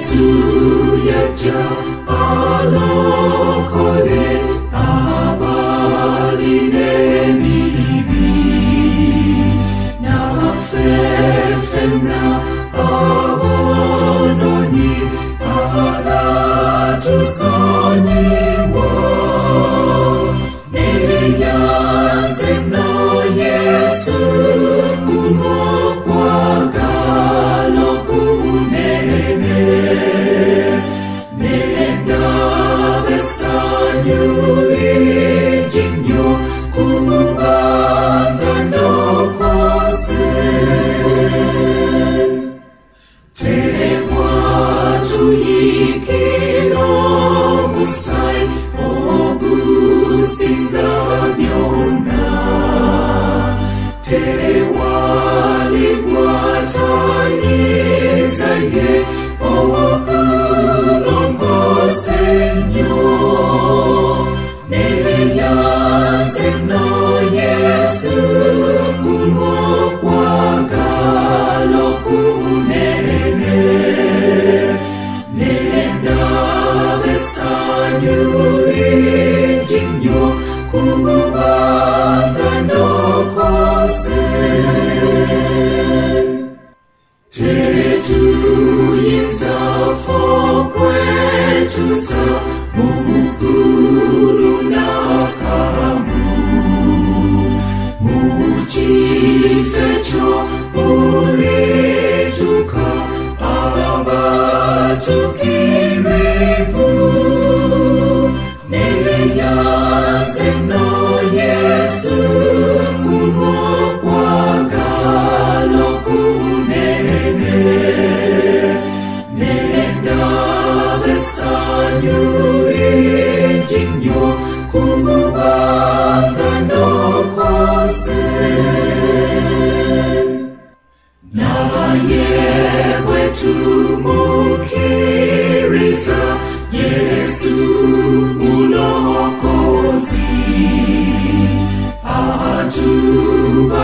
Yesu yaja alokole abaline bibi na fefena abononi alatusonyiwa neyanze no Yesu kumokwaga lokunene nenda besanyuli jinyo kubanga nokose tewa tuyikiro musai ogusinga byonna tewaligwatayizaye okulongose nnyo neyanze no Yesu kumokwagala okunene nenda besanyuli jinyo kubanga nokose tetuyinza fokwetusa mukulu nakamu mukifekyo mulituka abatukirivu neyanze no Yesu kumokwagala okunene nenda besanyuli jinyo kubanga nokose naye bwetumukiriza Yesu mulokozi atuba